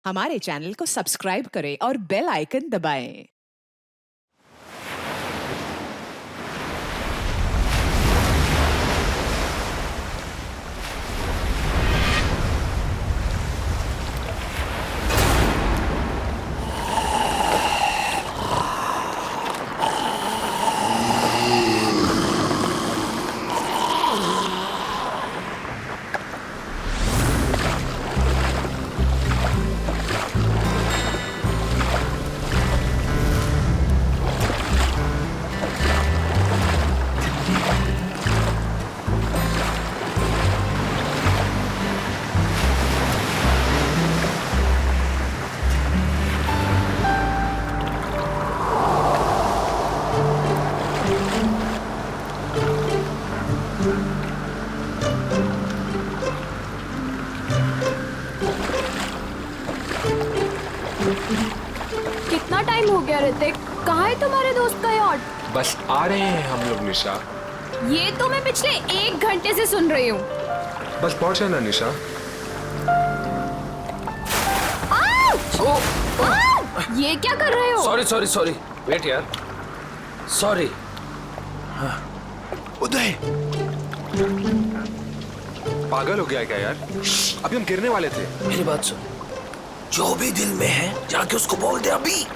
हमारे चैनल को सब्सक्राइब करें और बेल आइकन दबाएं। कितना टाइम हो गया ऋतिक? कहाँ है तुम्हारे दोस्त का यार्ड? बस आ रहे हैं हम लोग निशा। ये तो मैं पिछले 1 घंटे से सुन रही हूँ। बस पहुंचे ना निशा। ये क्या कर रहे हो? सॉरी सॉरी सॉरी, वेट यार, सॉरी। उदय पागल हो गया क्या यार? अभी हम गिरने वाले थे। मेरी बात सुन, जो भी दिल में है जाके उसको बोल दे अभी।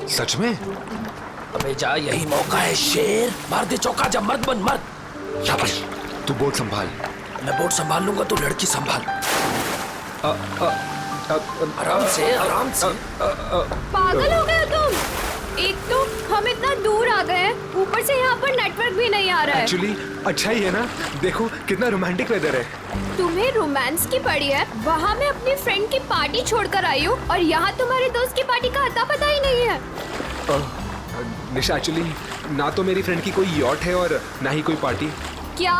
सच में? अबे जा, यही मौका है शेर। मार दे चौका, जब मर्द बन मर्द। शाबाश, तू बोट संभाल। मैं बोट संभाल लूंगा, तू लड़की संभाल। आराम से आराम से। पागल हो गए तुम? एक तो हम इतना दूर आ गए हैं, ऊपर से यहाँ पर नेटवर्क भी नहीं आ रहा है। एक्चुअली अच्छा ही है ना, देखो कितना रोमांटिक वेदर है। तुम्हें रोमांस की पड़ी है? वहाँ मैं अपनी फ्रेंड की पार्टी छोड़कर आई हूँ और यहाँ तुम्हारे दोस्त की पार्टी का अता पता ही नहीं है। निशा एक्चुअली ना तो मेरी फ्रेंड की कोई यॉट है और ना ही कोई पार्टी। क्या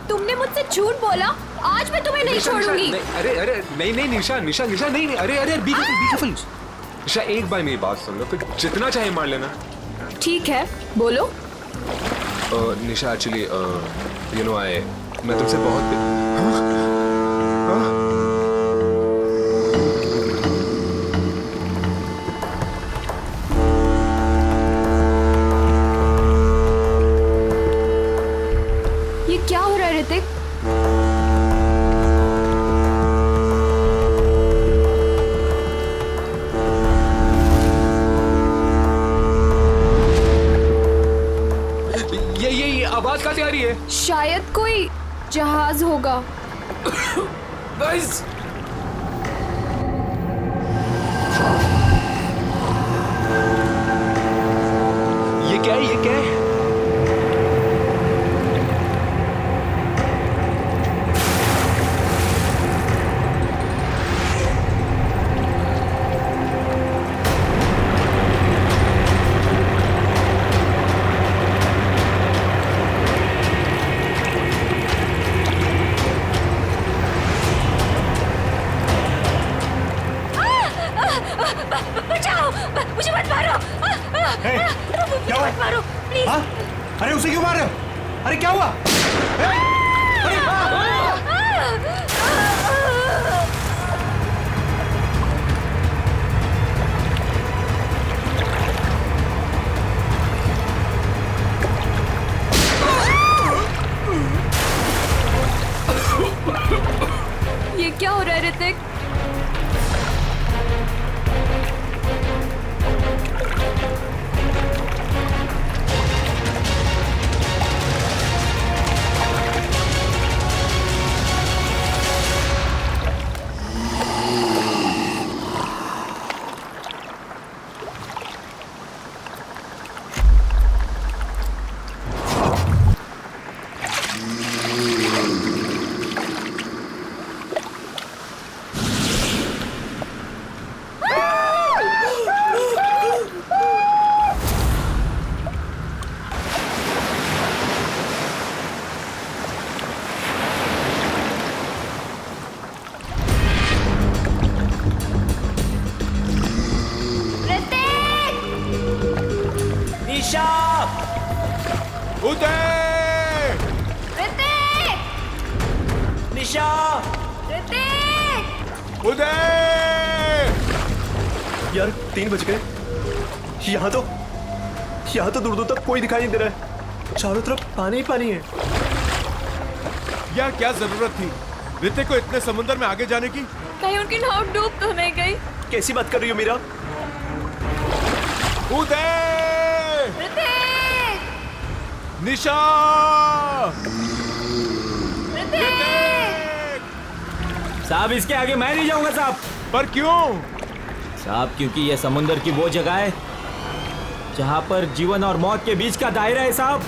तुमने मुझसे झूठ बोला? आज मैं तुम्हें नहीं छोड़ूंगी। अरे अरे नहीं नहीं निशा निशा निशा नहीं, अरे अरे बी केयरफुल निशा, एक बार मेरी बात सुन लो, फिर जितना चाहे मार लेना। ठीक है, बोलो। निशा एक्चुअली यू नो मैं तुमसे बहुत ये क्या हो रहा है ऋतिक? ये आवाज कहाँ से आ रही है? शायद कोई जहाज होगा। गाइस, ये क्या है? ये क्या है? बचाओ, मुझे मत मारो। क्या हुआ? मत मारो प्लीज। हाँ? अरे उसे क्यों मार रहे हो? अरे क्या हुआ? ये क्या हो रहा है ऋतिक? यार 3 बज गए। यहाँ तो दूर दूर तक कोई दिखाई नहीं दे रहा है। चारों तरफ पानी ही पानी है। यार क्या जरूरत थी ऋतिक को इतने समुद्र में आगे जाने की? कहीं उनकी नाव डूब तो नहीं गई? कैसी बात कर रही हो मीरा? उदय! ऋतिक! निशा! साहब इसके आगे मैं नहीं जाऊंगा साहब। पर क्यों? साहब क्योंकि ये समुंदर की वो जगह है जहां पर जीवन और मौत के बीच का दायरा है साहब।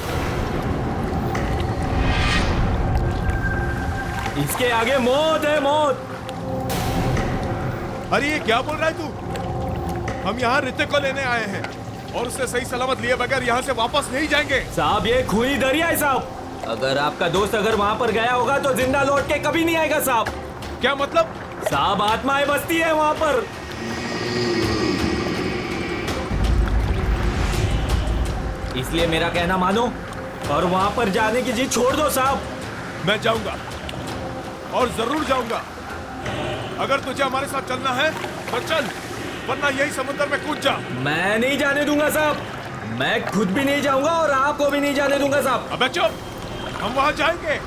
इसके आगे मौत है, मौत। अरे ये क्या बोल रहा है तू? हम यहाँ ऋतिक को लेने आए हैं और उसे सही सलामत लिए बगैर यहाँ से वापस नहीं जाएंगे। साहब ये खूनी दरिया है साहब। अगर आपका दोस्त अगर वहां पर गया होगा तो जिंदा लौट के कभी नहीं आएगा साहब। क्या मतलब? साहब आत्माएं बसती है वहां पर। इसलिए मेरा कहना मानो और वहां पर जाने की जिद छोड़ दो साहब। मैं जाऊंगा और जरूर जाऊंगा। अगर तुझे हमारे साथ चलना है तो चल, वरना यही समुद्र में कूद जा। मैं नहीं जाने दूंगा साहब। मैं खुद भी नहीं जाऊंगा और आपको भी नहीं जाने दूंगा साहब। अबे चुप, हम वहां जाएंगे।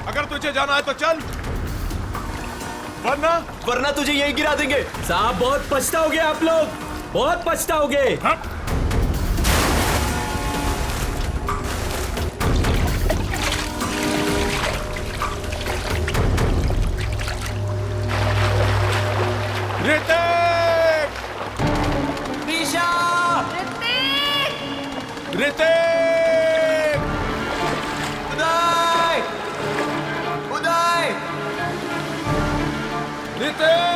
अगर तुझे जाना है तो चल, वरना तुझे यही गिरा देंगे। साहब बहुत पछताओगे आप लोग, बहुत पछताओगे। ऋतिक! निशा! ऋतिक! उदय! ऋतिक!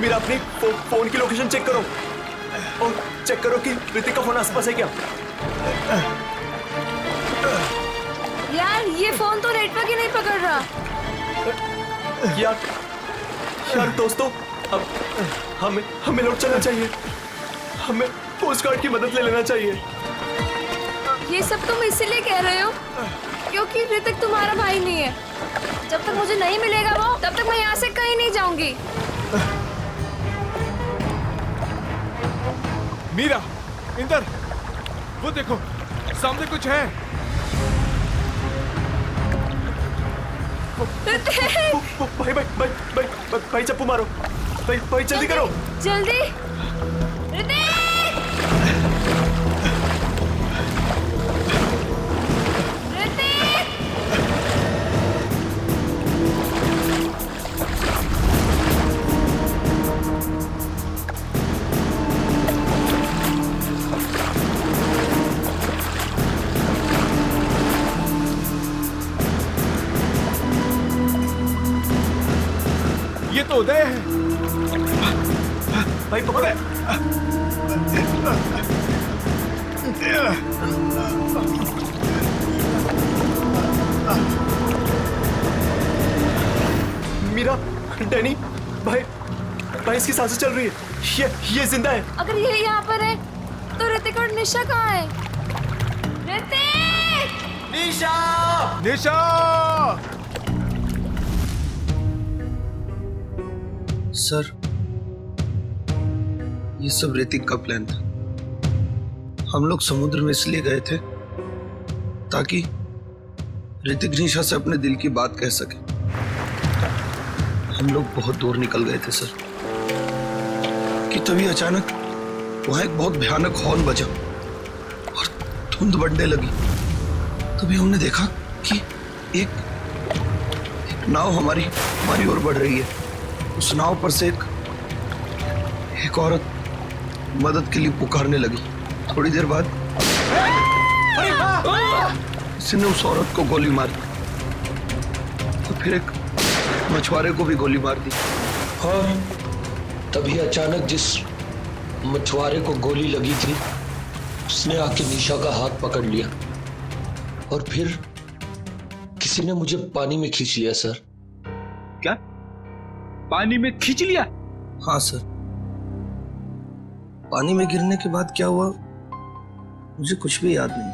मेरा अपनी फोन की लोकेशन चेक करो और चेक करो कि ऋतिक का फोन आसपास है क्या। यार ये फोन तो नेटवर्क ही नहीं पकड़ रहा। यार दोस्तों, अब हमें लौट चलना चाहिए। हमें कोस्ट गार्ड की मदद ले लेना चाहिए। ये सब तुम इसीलिए कह रहे हो क्योंकि ऋतिक तुम्हारा भाई नहीं है। जब तक मुझे नहीं मिलेगा वो, तब तक मैं यहाँ से कहीं नहीं जाऊंगी। मीरा, इंदर, वो देखो सामने कुछ है। भाई चप्पू मारो। भाई जल्दी करो। जल्दी। ये तो उदय है। भाई पकड़े। मीरा, डैनी, भाई इसकी सांसें चल रही है। ये जिंदा है। अगर ये यहाँ पर है तो ऋतिक और निशा कहाँ है? ऋतिक! निशा! निशा! सर, ये सब ऋतिक का प्लान था। हम लोग समुद्र में इसलिए गए थे ताकि ऋतिक निशा से अपने दिल की बात कह सके। हम लोग बहुत दूर निकल गए थे सर कि तभी अचानक वहां एक बहुत भयानक हॉर्न बजा और धुंध बढ़ने लगी। तभी हमने देखा कि एक नाव हमारी ओर बढ़ रही है। उस नाव पर से एक औरत मदद के लिए पुकारने लगी। थोड़ी देर बाद उसने उस औरत को गोली मार दी और फिर एक मछुआरे को भी गोली मार दी। हाँ, तभी अचानक जिस मछुआरे को गोली लगी थी उसने आके निशा का हाथ पकड़ लिया और फिर किसी ने मुझे पानी में खींच लिया सर। क्या? पानी में खींच लिया? हाँ सर। पानी में गिरने के बाद क्या हुआ मुझे कुछ भी याद नहीं।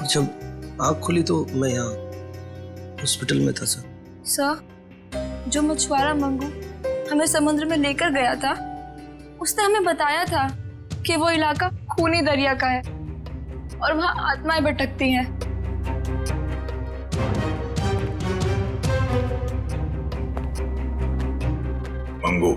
जब आँख खुली तो मैं यहाँ हॉस्पिटल में था सर। सर, जो मछुआरा मंगू हमें समुद्र में लेकर गया था, उसने हमें बताया था कि वो इलाका खूनी दरिया का है और वहां आत्माएं भटकती हैं। मंगू,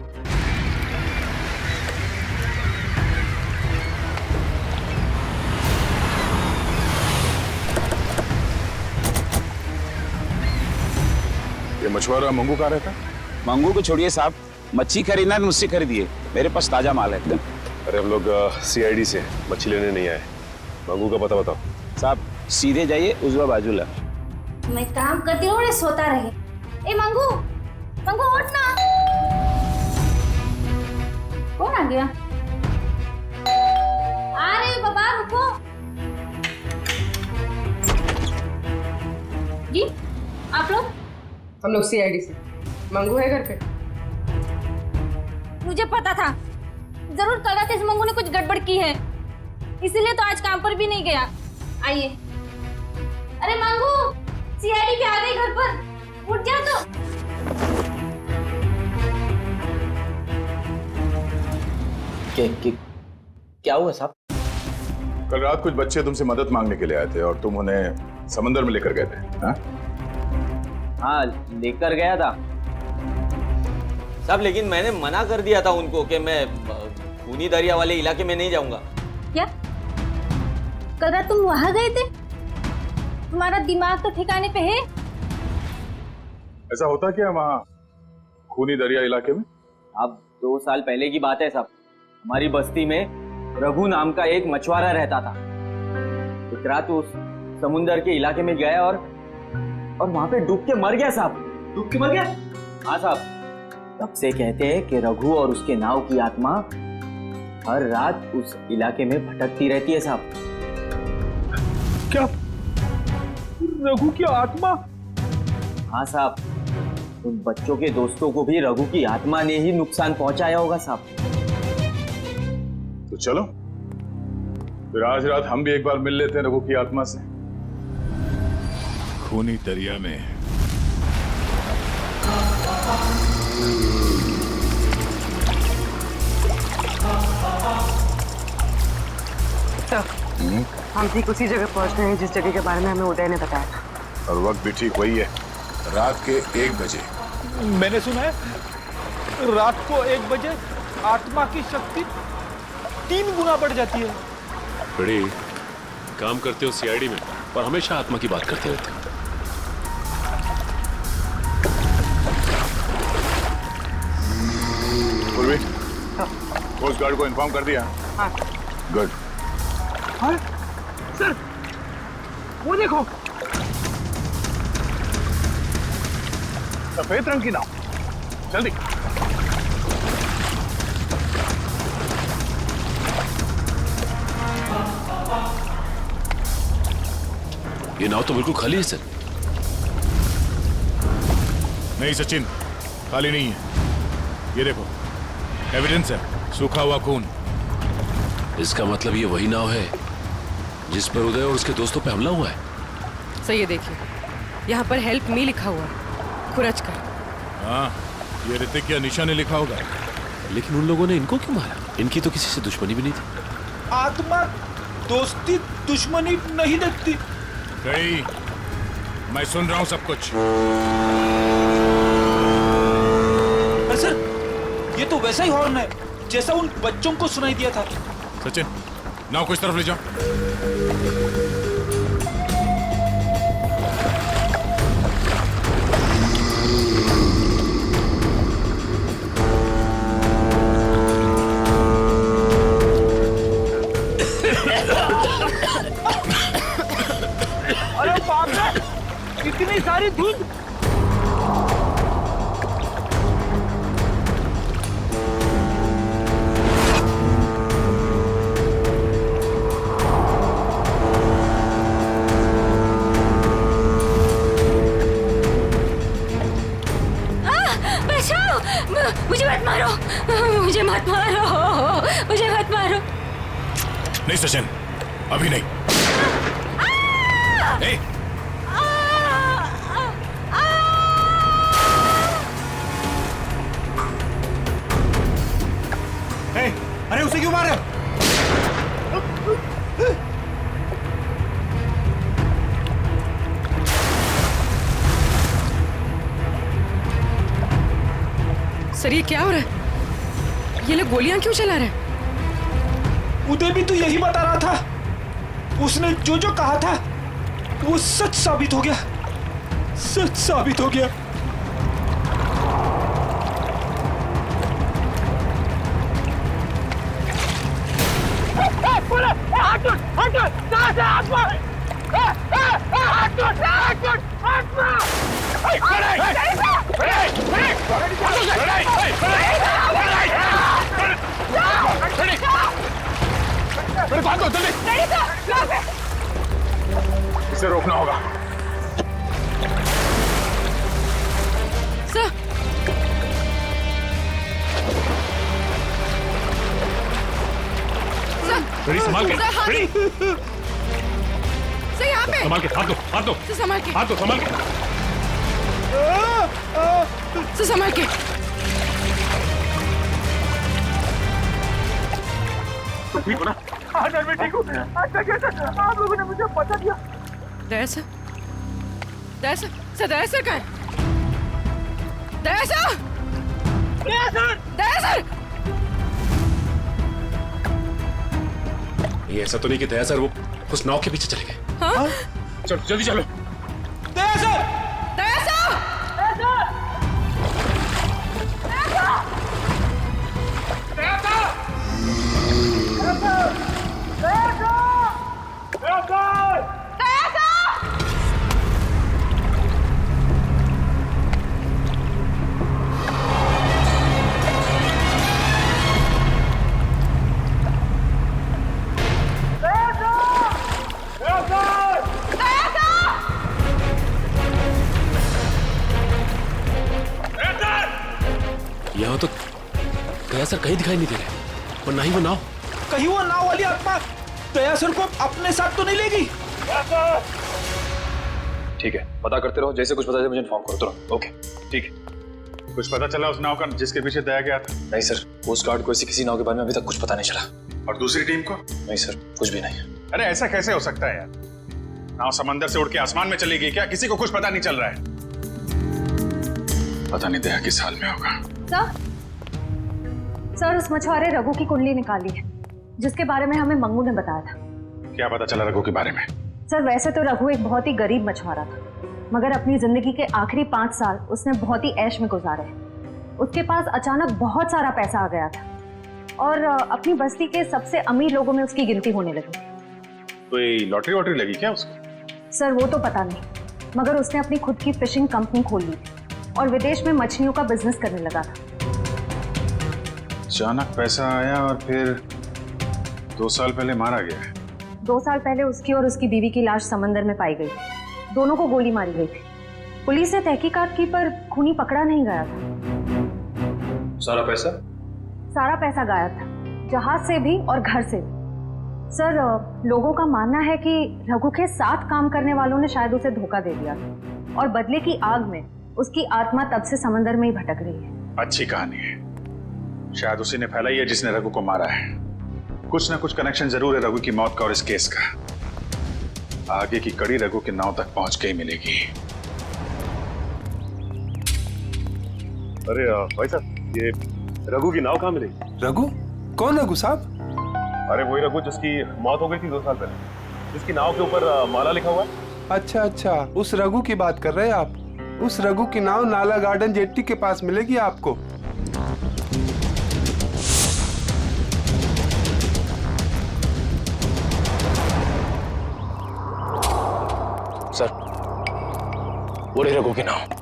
ये मछुआरा मंगू कहाँ रहता? मंगू को छोड़िए साहब, मच्छी खरीदना है मुझसे खरीदिए, मेरे पास ताजा माल है एकदम। अरे हम लोग सीआईडी से मच्छी लेने नहीं आए, मंगू का पता बताओ। साहब सीधे जाइए, उजवा बाजू ला। मैं काम करती हूँ, सोता रहे। ए मंगू, मंगू उठ ना। कौन आ गया? आ रही बाबा, रुको। जी आप लोग? हम लोग सीआईडी से। मंगू है घर पे? मुझे पता था, जरूर कल रात इस मंगू ने कुछ गड़बड़ की है, इसीलिए तो आज काम पर भी नहीं गया। आइए। अरे मंगू, सीआईडी पे आ गई घर पर, उठ जा तो। क्या हुआ साहब? कल रात कुछ बच्चे तुमसे मदद मांगने के लिए आए थे और तुम उन्हें समंदर में लेकर गए थे। हाँ लेकर गया था साहब, लेकिन मैंने मना कर दिया था उनको कि मैं खूनी दरिया वाले इलाके में नहीं जाऊंगा। क्या कल रात तुम वहां गए थे? तुम्हारा दिमाग तो ठिकाने पे है? ऐसा होता क्या वहाँ खूनी दरिया इलाके में? अब 2 साल पहले की बात है साहब, हमारी बस्ती में रघु नाम का एक मछुआरा रहता था। एक रात उस समुंदर के इलाके में गया और वहां पे डूब के मर गया साहब। डूब के मर गया? हाँ साहब। तब से कहते हैं कि रघु और उसके नाव की आत्मा हर रात उस इलाके में भटकती रहती है साहब। क्या रघु की आत्मा? हाँ साहब, उन बच्चों के दोस्तों को भी रघु की आत्मा ने ही नुकसान पहुंचाया होगा साहब। तो चलो फिर आज रात हम भी एक बार मिल लेते हैं रघु की आत्मा से। खूनी दरिया में हम ठीक उसी जगह पहुंच गए हैं जिस जगह के बारे में हमें उदय ने बताया था। और वक्त भी ठीक वही है, रात के 1 बजे। मैंने सुना है रात को 1 बजे आत्मा की शक्ति 3 गुना बढ़ जाती है। बड़े काम करते हो सीआईडी में और हमेशा आत्मा की बात करते रहते हो। पूर्वी, कोस्ट गार्ड को इन्फॉर्म कर दिया? हाँ। गुड। हाँ सर, वो देखो, सफेद रंग की नाव, जल्दी। ये नाव तो बिल्कुल खाली है सर। नहीं सचिन, खाली नहीं है। ये देखो, एविडेंस है, सूखा हुआ खून। इसका मतलब ये वही नाव है जिस पर उदय और उसके दोस्तों पे हमला हुआ है। सर ये देखिए, यहाँ पर हेल्प मी लिखा हुआ है, खुरच कर। हाँ, ये ऋतिक या निशा ने लिखा होगा। लेकिन उन लोगों ने इनको क्यों मारा? इनकी तो किसी से दुश्मनी भी नहीं थी। आत्मा दोस्ती दुश्मनी नहीं देखती। गई, मैं सुन रहा हूँ सब कुछ। सर, ये तो वैसा ही हॉर्न है जैसा उन बच्चों को सुनाई दिया था। सचिन, नाव को इस तरफ ले जाओ। अरे बाप रे, इतनी सारी धुंध। मुझे मत मारो, मुझे मत मारो, मुझे मत मारो। नहीं सचिन, अभी नहीं। सर ये क्या हो रहा है? ये लोग गोलियां क्यों चला रहे हैं? उदय भी तो यही बता रहा था। उसने जो जो कहा था वो सच साबित हो गया, सच साबित हो गया। इसे रोकना होगा। सर रेडी, संभाल के। रेडी, सर यहाँ पे संभाल के, हाथ दो, हाथ दो, सर संभाल के, हाथ दो, संभाल के। सर संभाल के। ठीक हो ना? हाँ सर मैं ठीक हूँ। अच्छा क्या सर, आप लोगों ने मुझे बता दिया। दया सर, दया सर, सर दया सर कहाँ है? दया सर, दया सर, दया सर। ये ऐसा तो नहीं कि दया सर वो उस नाव के पीछे चले गए? हाँ? चलो जल्दी चलो। दया सर, दया सर, दया सर, दया सर, दया सर, दया सर, दया सर, दया सर। यहाँ तो दया सर कहीं दिखाई नहीं दे रहे, और ना ही वो नाव। कहीं वो नाव वाली आत्मा दया सर को अपने साथ तो नहीं लेगी? ठीक है, पता करते रहो, जैसे कुछ पता चले मुझे इन्फॉर्म करो तुरंत। ओके, ठीक है। कुछ पता चला उस नाव का जिसके पीछे दया गया था? नहीं सर, कोस्ट गार्ड को ऐसी किसी नाव के बारे में अभी तक कुछ पता नहीं चला। और दूसरी टीम को? नहीं सर, कुछ भी नहीं। अरे ऐसा कैसे हो सकता है यार? नाव समंदर से उड़ के आसमान में चली गई क्या? किसी को कुछ पता नहीं चल रहा है। पता नहीं दया किस हाल में होगा। सर उस मछुआरे रघु की कुंडली निकाली है, जिसके बारे में हमें मंगू ने बताया था। क्या पता चला रघु के बारे में? सर वैसे तो रघु एक बहुत ही गरीब मछुआरा था, मगर अपनी जिंदगी के आखिरी 5 साल उसने बहुत ही ऐश में गुजारे। उसके पास अचानक बहुत सारा पैसा आ गया था और अपनी बस्ती के सबसे अमीर लोगों में उसकी गिनती होने लगी। कोई लॉटरी वॉटरी लगी क्या उसको? सर वो तो पता नहीं, मगर उसने अपनी खुद की फिशिंग कंपनी खोल ली थी और विदेश में मछलियों का बिजनेस करने लगा था। अचानक पैसा आया और फिर 2 साल पहले मारा गया है। 2 साल पहले उसकी और उसकी बीवी की लाश समंदर में पाई गई थी। दोनों को गोली मारी गई थी। पुलिस ने तहकीकात की पर खूनी पकड़ा नहीं गया था। सारा पैसा? सारा पैसा गायब था, जहाज से भी और घर से भी। सर लोगों का मानना है कि रघु के साथ काम करने वालों ने शायद उसे धोखा दे दिया और बदले की आग में उसकी आत्मा तब से समंदर में ही भटक रही है। अच्छी कहानी है, शायद उसी ने फैलाई है जिसने रघु को मारा है। कुछ ना कुछ कनेक्शन जरूर है रघु की मौत का और इस केस का। आगे की कड़ी रघु के नाव तक पहुंच के ही मिलेगी। अरे भाई साहब, ये रघु की नाव कहाँ मिलेगी? रघु? कौन रघु साहब? अरे वही रघु जिसकी मौत हो गई थी 2 साल पहले, जिसकी नाव के ऊपर माला लिखा हुआ है। अच्छा अच्छा, उस रघु की बात कर रहे हैं आप। उस रघु की नाव नाला गार्डन जेट्टी के पास मिलेगी आपको। सर, वो रही रघु की नाव।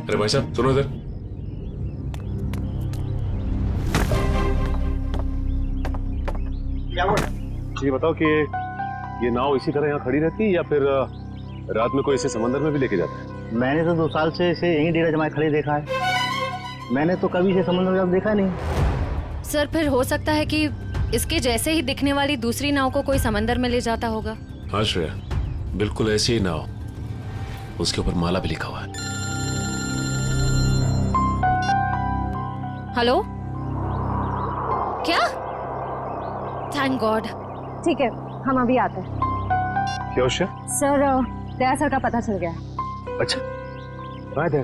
अरे भाई साहब सुनो इधर। ये बताओ कि ये नाव इसी तरह यहाँ खड़ी रहती है या फिर रात में कोई इसे समंदर में भी लेके जाता है? मैंने तो 2 साल से इसे यहीं डेरा जमाए खड़े देखा है। मैंने तो कभी इसे समुद्र में देखा नहीं। सर फिर हो सकता है कि इसके जैसे ही दिखने वाली दूसरी नाव को कोई समंदर में ले जाता होगा। हाँ श्रेया, बिल्कुल ऐसी ही नाव, उसके ऊपर माला भी लिखा हुआ है। हेलो, क्या? Thank God. ठीक है, हम अभी आते हैं। क्या उषा? सर, दया सर का पता चल गया है। अच्छा, कहाँ है दया?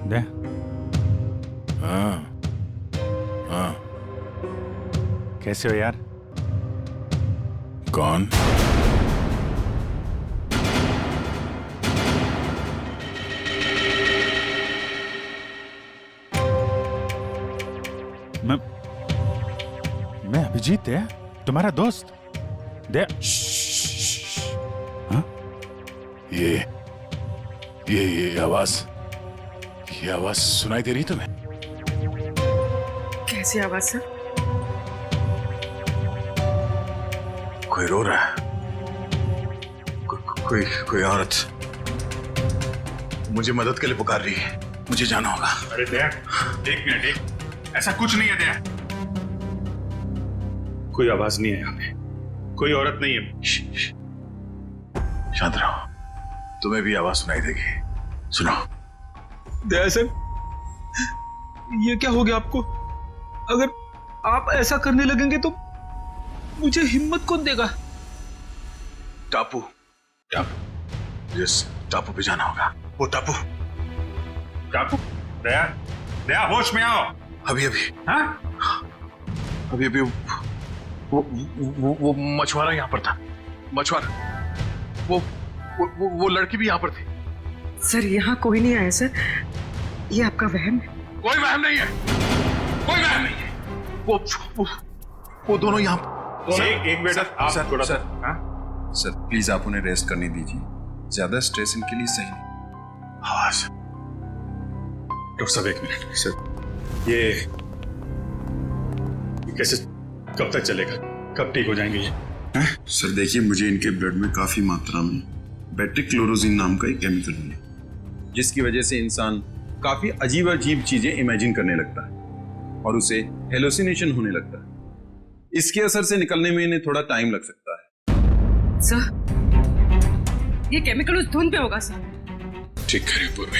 दया? हाँ हाँ, कैसे हो यार? कौन? मैं अभिजीत है, तुम्हारा दोस्त। दया? हाँ? ये आवाज सुनाई दे रही तुम्हें? कैसी आवाज सर? कोई रो रहा है, कोई औरत मुझे मदद के लिए पुकार रही है, मुझे जाना होगा। अरे दया, एक मिनट, ऐसा कुछ नहीं है दया। कोई आवाज नहीं है यहाँ पे, कोई औरत नहीं है। शांत रहो, तुम्हें भी आवाज सुनाई देगी, सुनो। दया सर, ये क्या हो गया आपको? अगर आप ऐसा करने लगेंगे तो मुझे हिम्मत कौन देगा? टापू, जिस टापू पे जाना होगा, वो टापू। दया, होश में आओ। अभी हाँ? अभी वो मछुआरा यहाँ पर था, मछुआरा। वो लड़की भी यहाँ पर थी। सर, यहाँ कोई नहीं आया सर, ये आपका वहम है। कोई वहम नहीं है, कोई वहम नहीं है। वो दोनों यहाँ। एक मिनट, आप थोड़ा सा। सर प्लीज आप उन्हें रेस्ट करने दीजिए, ज्यादा स्ट्रेस इनके लिए सही नहीं। हाँ सर। डॉक्टर साहब एक मिनट सर, ये कैसे, कब तक चलेगा, कब ठीक हो जाएंगे ये? सर देखिए, मुझे इनके ब्लड में काफी मात्रा में बेटिक्लोरोजिन नाम का एक केमिकल मिला, जिसकी वजह से इंसान काफी अजीब अजीब चीजें इमेजिन करने लगता है और उसे हेलुसिनेशन होने लगता है। इसके असर से निकलने में इन्हें थोड़ा टाइम लग सकता है। सर, ये केमिकल उस धुन पे होगा सर। ठीक कह रहे पूर्वी,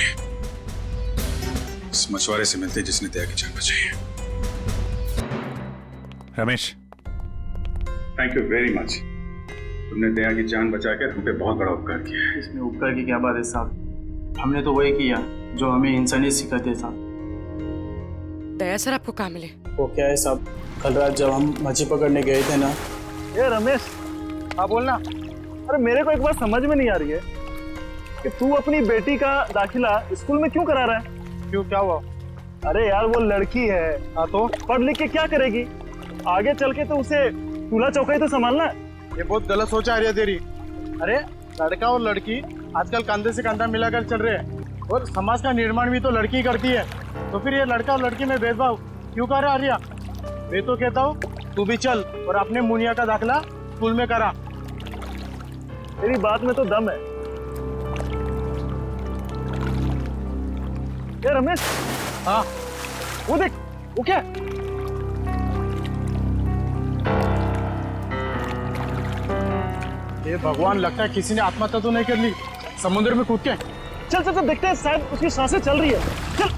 इस मछुआरे से मिलते जिसने दया की जान बचाई है। Ramesh, thank you very much, तुमने दया की जान बचाकर हम पे बहुत बड़ा उपकार किया है। इसमें उपकार की क्या बात है साहब, हमने तो वही किया जो हमें इंसानियत सिखाते साहब। दया सर आपको कहाँ मिले? वो क्या है साहब, कल रात जब हम मछली पकड़ने गए थे ना। ये रमेश, हाँ बोलना। अरे मेरे को एक बात समझ में नहीं आ रही है कि तू अपनी बेटी का दाखिला स्कूल में क्यों करा रहा है? क्यों, क्या हुआ? अरे यार वो लड़की है, हाँ तो पढ़ लिख के क्या करेगी? आगे चल के तो उसे चूल्हा चौका ही तो संभालना है। ये बहुत गलत सोच आ रही है तेरी। अरे लड़का और लड़की आजकल कंधे से कंधा मिलाकर चल रहे हैं और समाज का निर्माण भी तो लड़की करती है, तो फिर ये लड़का और लड़की में भेदभाव क्यों कर रहा है आर्या? मैं तो कहता हूँ तू भी चल और अपने मुनिया का दाखिला स्कूल में करा। तेरी बात में तो दम है। ये रमेश, हाँ वो देख, वो क्या? ये भगवान, लगता है किसी ने आत्महत्या तो नहीं कर ली समुद्र में कूद के। चल चल चल देखते हैं, शायद उसकी सांसें चल रही है। चल।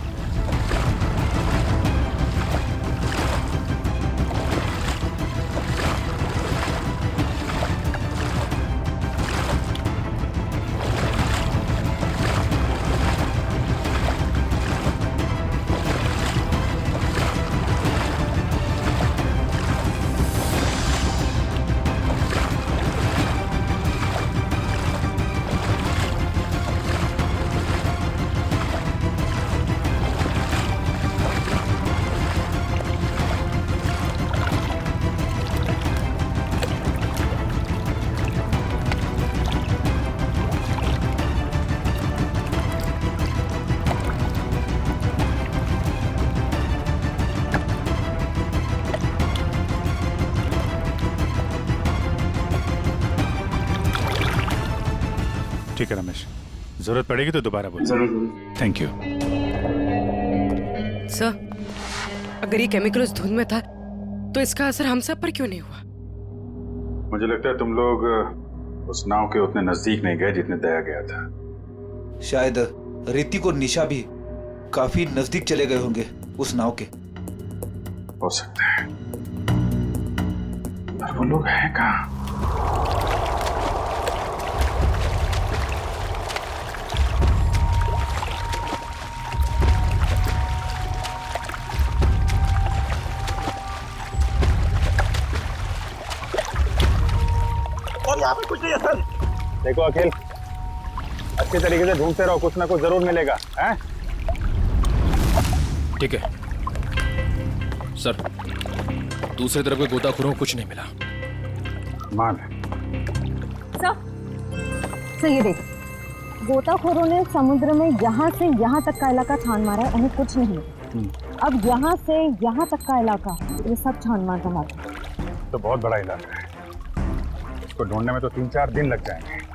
ठीक है रमेश, जरूरत पड़ेगी तो दोबारा बोल। जरूर। Thank you. सर, अगर ये केमिकल उस धुंध में था तो इसका असर हम सब पर क्यों नहीं हुआ? मुझे लगता है तुम लोग उस नाव के उतने नजदीक नहीं गए जितने दया गया था। शायद ऋतिक और निशा भी काफी नजदीक चले गए होंगे उस नाव के। हो सकता है, पर वो लोग हैं कहाँ? और यहाँ पे कुछ नहीं है सर। देखो अखिल, अच्छे तरीके से ढूंढते रहो, कुछ ना कुछ जरूर मिलेगा। हैं? ठीक है सर, दूसरी तरफ के गोताखोरों को कुछ नहीं मिला। मान सर ये देख, गोताखोरों ने समुद्र में यहाँ से यहाँ तक का इलाका छान मारा है, उन्हें कुछ नहीं मिला। अब यहाँ से यहाँ तक का इलाका ये सब छान मार रहा है। तो बहुत बड़ा इलाका है, इसको ढूंढने में तो 3-4 दिन लग जाएंगे।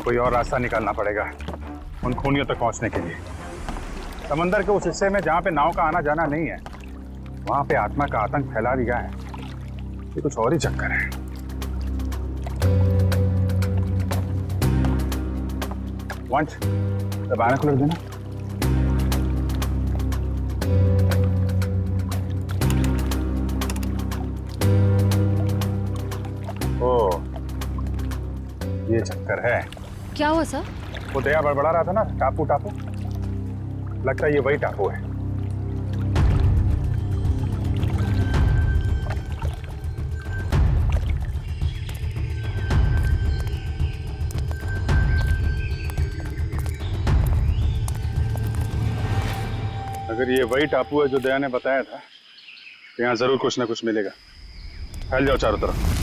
कोई और रास्ता निकालना पड़ेगा उन खूनियों तक पहुंचने के लिए। समंदर के उस हिस्से में जहाँ पे नाव का आना जाना नहीं है, वहां पे आत्मा का आतंक फैला दिया है। ये कुछ और ही चक्कर है। वंश, दबाना खुल देना। ओ, ये चक्कर है। क्या हुआ सर? वो दया बड़बड़ा रहा था ना, टापू टापू, लगता है ये वही टापू है। अगर ये वही टापू है जो दया ने बताया था, तो यहाँ जरूर कुछ ना कुछ मिलेगा। फैल जाओ चारों तरफ।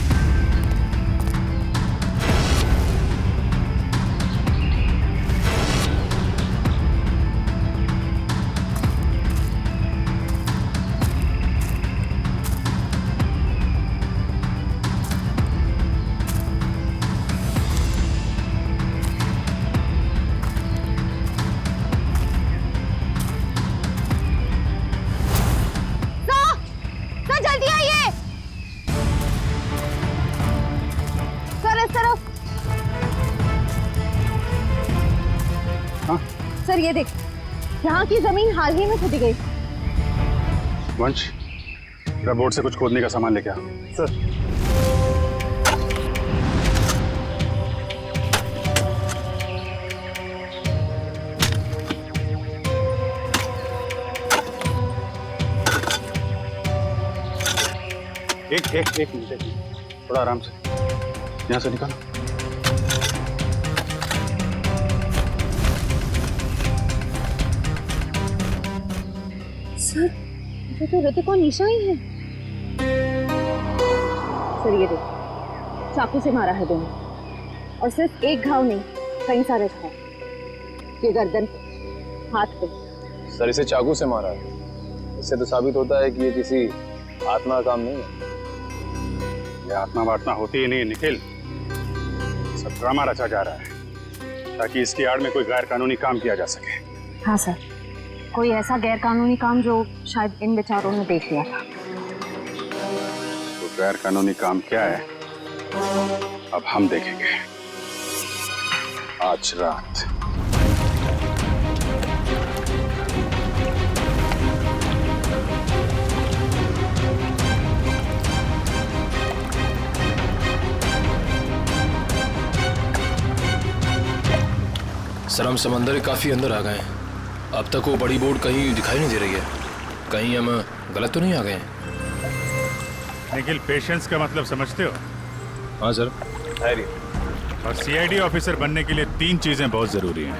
सर ये देख, यहाँ की जमीन हाल ही में खुदी गई। वंश, बोट से कुछ खोदने का सामान लेके आ। सर। एक मिनट, थोड़ा आराम से, यहाँ से निकालो। सर, ये तो ऋतिक और निशा ही है। सर ये देख, चाकू से मारा है दोनों, और सिर्फ एक घाव नहीं, कई सारे घाव। ये गर्दन पे, हाथ पे। सर इसे चाकू से मारा है, इससे तो साबित होता है कि ये किसी आत्मा का काम नहीं है। ये आत्मा वात्मा होती ही नहीं निखिल, सब ड्रामा रचा जा रहा है ताकि इसकी आड़ में कोई गैर कानूनी काम किया जा सके। हाँ सर, कोई ऐसा गैर कानूनी काम जो शायद इन बेचारों ने देख लिया था। तो गैर कानूनी काम क्या है, अब हम देखेंगे आज रात। सर, हम समंदर के काफी अंदर आ गए हैं। अब तक वो बड़ी बोट कहीं दिखाई नहीं दे रही है। कहीं हम गलत तो नहीं आ गए हैं? निखिल, पेशेंस का मतलब समझते हो? हाँ सर। और सीआईडी ऑफिसर बनने के लिए 3 चीजें बहुत जरूरी हैं।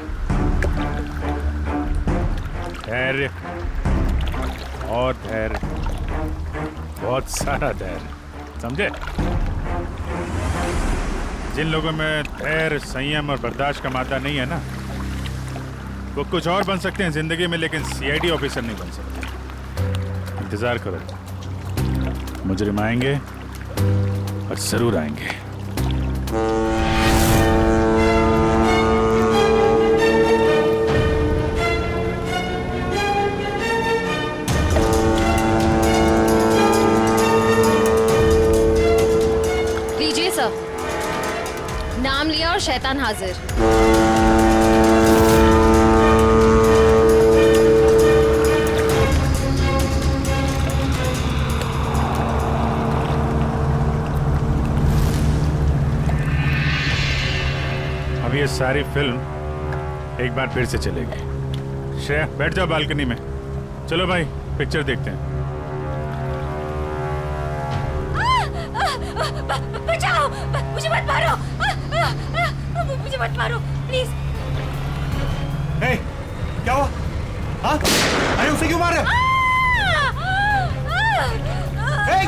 धैर्य और धैर्य, बहुत सारा धैर्य, समझे? जिन लोगों में धैर्य, संयम और बर्दाश्त का मादा नहीं है ना, वो कुछ और बन सकते हैं जिंदगी में, लेकिन सीआईडी ऑफिसर नहीं बन सकते। इंतजार करो, मुजरिम आएंगे और जरूर आएंगे। नाम लिया और शैतान हाजिर। अब ये सारी फिल्म एक बार फिर से चलेगी। श्रेया बैठ जाओ बालकनी में। चलो भाई पिक्चर देखते हैं। बचाओ, मुझे मत मारो, मुझे मत मारो प्लीज। क्या हुआ? हाँ? अरे उसे क्यों मार रहे? अरे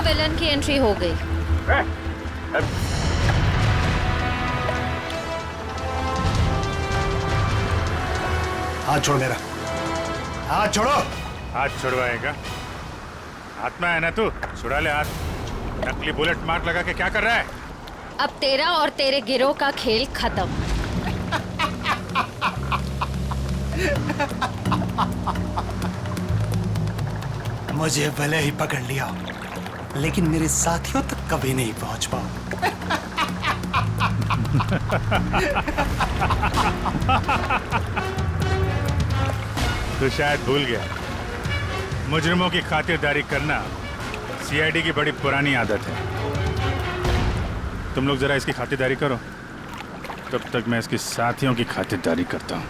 विलन की एंट्री हो गई। हाथ छोड़ मेरा, हाथ छोड़ो। हाथ छुड़वाएगा? आत्मा है ना तू, छुड़ा ले हाथ। नकली बुलेट मार्क लगा के क्या कर रहा है? अब तेरा और तेरे गिरोह का खेल खत्म। मुझे भले ही पकड़ लिया, लेकिन मेरे साथियों तक कभी नहीं पहुंच पाओ। तू शायद भूल गया, मुजरिमों की खातिरदारी करना सीआईडी की बड़ी पुरानी आदत है। तुम लोग जरा इसकी खातिरदारी करो, तब तक मैं इसके साथियों की खातिरदारी करता हूँ।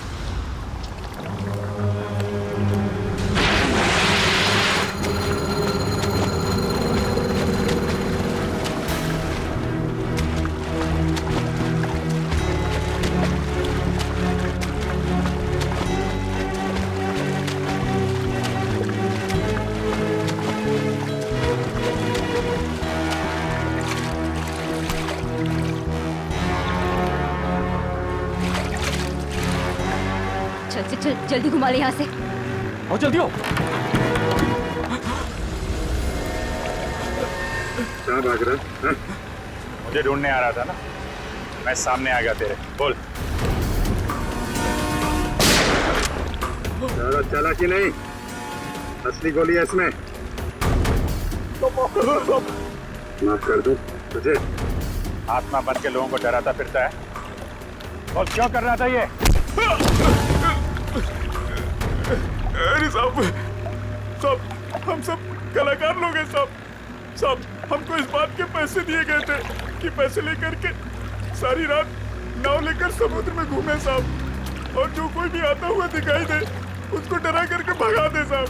चल जल्दी घुमा ले यहाँ से। आओ जल्दी हो। कहाँ भाग रहा? मुझे ढूंढने आ रहा था ना, मैं सामने आ गया तेरे। बोल। ज़्यादा चला कि नहीं? असली गोली है इसमें। माफ कर दूं तुझे? आत्मा बन के लोगों को डराता फिरता है, और क्यों कर रहा था ये? अरे साहब, हम सब कलाकार लोग हैं साहब। हमको इस बात के पैसे दिए गए थे कि पैसे लेकर के सारी रात नाव लेकर समुद्र में घूमे साहब, और जो कोई भी आता हुआ दिखाई दे उसको डरा करके भगा दे साहब।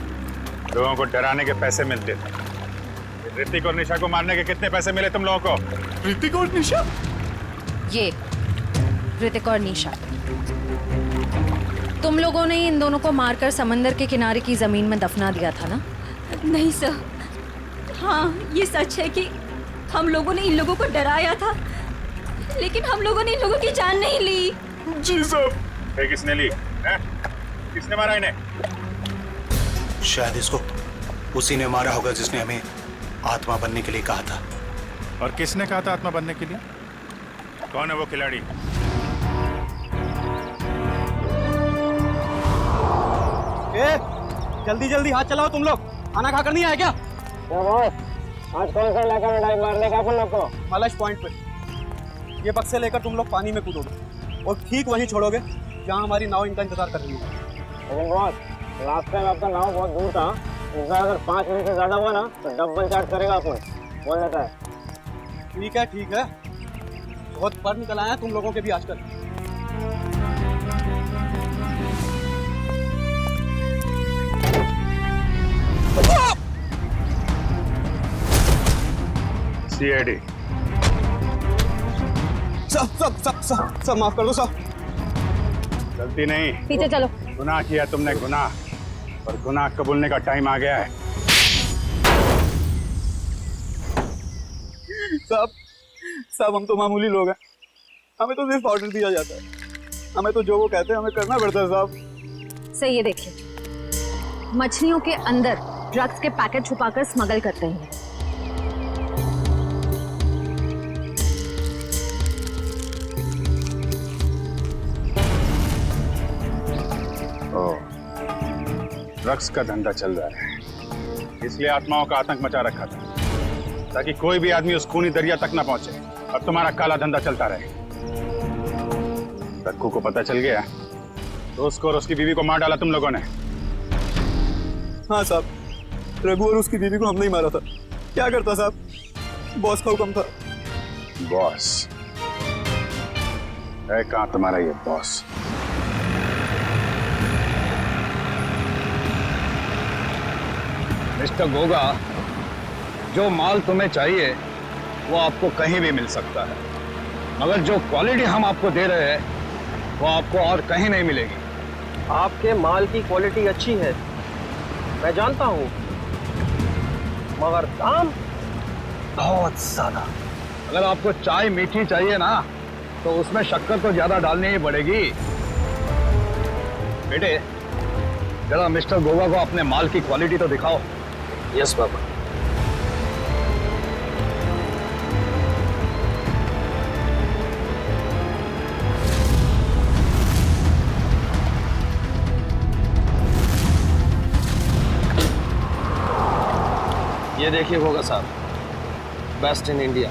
लोगों को डराने के पैसे मिलते थे। ऋतिक और निशा को मारने के कितने पैसे मिले तुम लोगों को? ऋतिक और निशा? ये ऋतिक और निशा, तुम लोगों ने इन दोनों को मारकर समंदर के किनारे की जमीन में दफना दिया था ना? नहीं सर, हाँ ये सच है कि हम लोगों ने इन लोगों को डराया था, लेकिन हम लोगों ने इन लोगों की जान नहीं ली। जी साहब। किसने ली है? किसने मारा इन्हें? शायद इसको उसी ने मारा होगा जिसने हमें आत्मा बनने के लिए कहा था। और किसने कहा था आत्मा बनने के लिए? कौन है वो खिलाड़ी? जल्दी जल्दी हाथ चलाओ तुम लोग, खाना खाकर नहीं आए क्या? आज कौन सा इलाका में डाइव मारने का अपन लोग को? मलश पॉइंट पे। ये बक्से लेकर तुम लोग पानी में कूदोगे और ठीक वहीं छोड़ोगे जहाँ हमारी नाव इनका इंतजार कर रही है। लेकिन बॉस, लास्ट टाइम आपका नाव बहुत दूर था, इसका अगर 5 मिनट से ज्यादा हुआ ना तो डबल चार्ज करेगा अपन, बोल देता है। ठीक है, बहुत पर निकल आया तुम लोगों के भी आजकल। सीआईडी। सब माफ कर दो साहब। गलती नहीं, पीछे चलो। गुनाह किया तुमने, गुनाह, और गुनाह कबूलने का टाइम आ गया है। साहब हम तो मामूली लोग हैं, हमें तो सिर्फ ऑर्डर दिया जाता है, हमें तो जो वो कहते हैं हमें करना पड़ता है साहब। सर ये देखिए, मछलियों के अंदर ड्रग्स के पैकेट छुपाकर स्मगल करते हैं। ड्रग्स का धंधा चल रहा है, इसलिए आत्माओं का आतंक मचा रखा था ताकि कोई भी आदमी उस खूनी दरिया तक ना पहुंचे और तुम्हारा काला धंधा चलता रहे। रक्कू को पता चल गया तो उसको और उसकी बीवी को मार डाला तुम लोगों ने। हाँ साहब, रघु और उसकी बीवी को हमने ही मारा था। क्या करता साहब, बॉस का हुक्म था। बॉस है कहाँ तुम्हारा ये बॉस? मिस्टर गोगा, जो माल तुम्हें चाहिए वो आपको कहीं भी मिल सकता है, मगर जो क्वालिटी हम आपको दे रहे हैं वो आपको और कहीं नहीं मिलेगी। आपके माल की क्वालिटी अच्छी है, मैं जानता हूँ, मगर दाम बहुत ज्यादा। अगर आपको चाय मीठी चाहिए ना तो उसमें शक्कर तो ज्यादा डालनी ही पड़ेगी। बेटे, जरा मिस्टर गोगा को अपने माल की क्वालिटी तो दिखाओ। यस बाबा। ये देखिए गोगा साहब, बेस्ट इन इंडिया।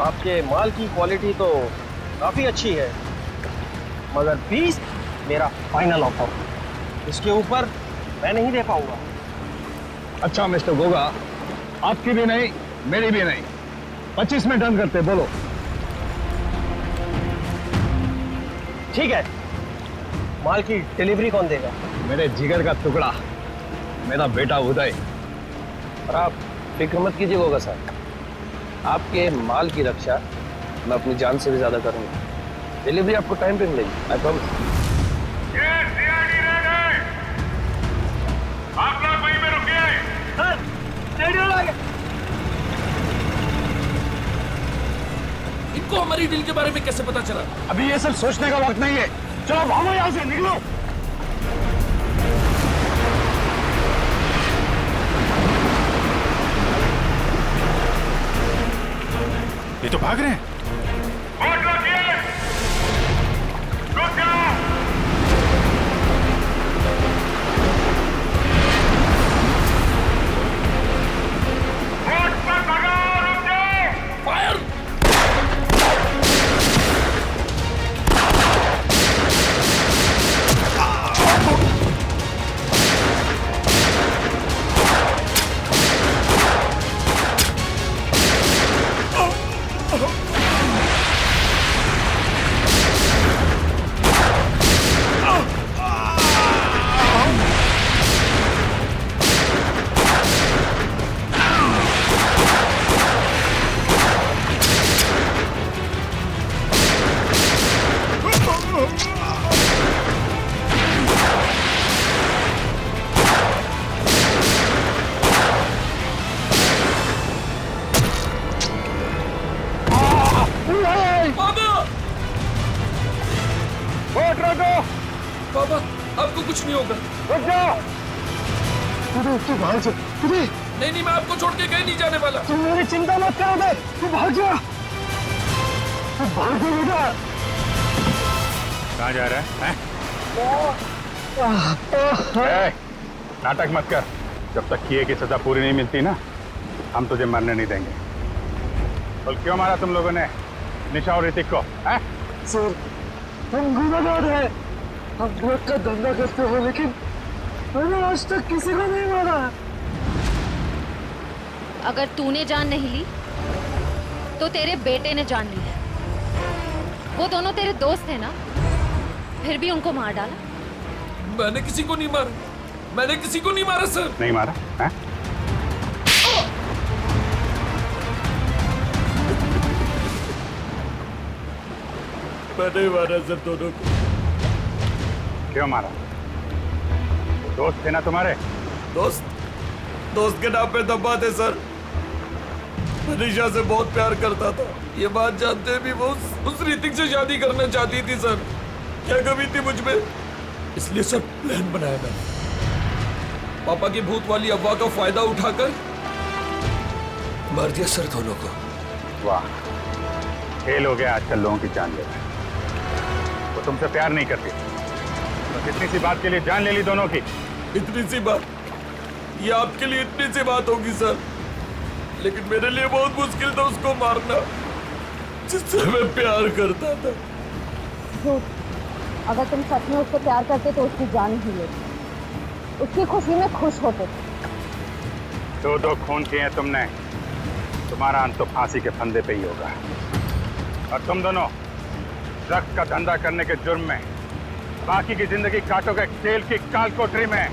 आपके माल की क्वालिटी तो काफी अच्छी है, मगर 20 मेरा फाइनल ऑफर, इसके ऊपर मैं नहीं दे पाऊंगा। अच्छा मिस्टर गोगा, आपकी भी नहीं मेरी भी नहीं, 25 में डन करते, बोलो। ठीक है, माल की डिलीवरी कौन देगा? मेरे जिगर का टुकड़ा, मेरा बेटा उदय। और आप फिक्र मत कीजिए गोगा साहब, आपके माल की रक्षा मैं अपनी जान से भी ज्यादा करूंगा। डिलीवरी आपको टाइम पे मिलेगी, आई प्रॉमिस। आप लोग वहीं पे रुकिए। इनको हमारी डील के बारे में कैसे पता चला? अभी ये सब सोचने का वक्त नहीं है, चलो भागो यहाँ से, निकलो। ये तो भाग रहे हैं। बाबा, आपको कुछ नहीं होगा। रुक जाओ। तू भाग जा। नहीं, मैं आपको छोड़ के कहीं नहीं जाने वाला। तुम मेरी चिंता मत करो बे, तू भाग जा। तू भाग जा बेटा। कहाँ जा रहा है? नाटक मत कर, जब तक किए की सजा पूरी नहीं मिलती ना, हम तुझे मरने नहीं देंगे। बोल क्यों मारा तुम लोगों ने निशा और ऋतिक को? सर, हम गुनहगार हैं, हम ड्रग का धंधा करते हो, लेकिन मैंने आज तक किसी को नहीं मारा। अगर तूने जान नहीं ली तो तेरे बेटे ने जान ली है। वो दोनों तेरे दोस्त थे ना, फिर भी उनको मार डाला। मैंने किसी को नहीं मारा, मैंने किसी को नहीं मारा सर। नहीं मारा है? मैंने मारा सर दोनों को। क्यों मारा? दोस्त थे ना तुम्हारे? दोस्त के नाम पे दबा थे सर। मैं निशा से बहुत प्यार करता था। ये बात जानते भी वो उस ऋतिक से शादी करना चाहती थी सर। क्या कमी थी मुझ में, इसलिए सर प्लान बनाया मैंने। पापा की भूत वाली अफवाह का फायदा उठाकर मार दिया सर दोनों को। वाह, खेल हो गया आजकल लोगों की जान लेना। वो तुमसे प्यार नहीं करती, बस इतनी सी बात के लिए जान ले ली दोनों की। इतनी सी बात, ये आपके लिए इतनी सी बात होगी सर, लेकिन मेरे लिए बहुत मुश्किल था उसको मारना जिससे मैं प्यार करता था। अगर तुम सच में उससे प्यार करते तो उसकी जान ही लेते, उसकी खुशी में खुश होते। दो खून किए हैं तुमने, तुम्हारा अंत तो फांसी के फंदे पे ही होगा। और तुम दोनों ड्रग्स का धंधा करने के जुर्म में बाकी की जिंदगी काटोगे जेल की काल कोठरी में।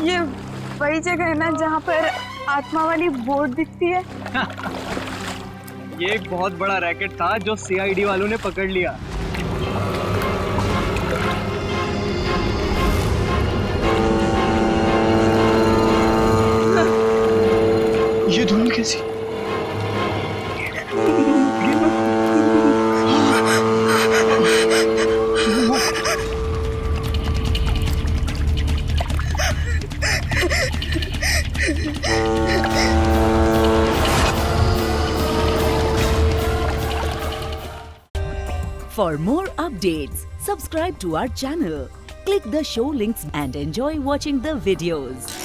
ये वही जगह है ना जहाँ पर आत्मा वाली बोर्ड दिखती है? ये एक बहुत बड़ा रैकेट था जो सीआईडी वालों ने पकड़ लिया। ये धुन कैसी? For more updates, subscribe to our channel, click the show links and enjoy watching the videos.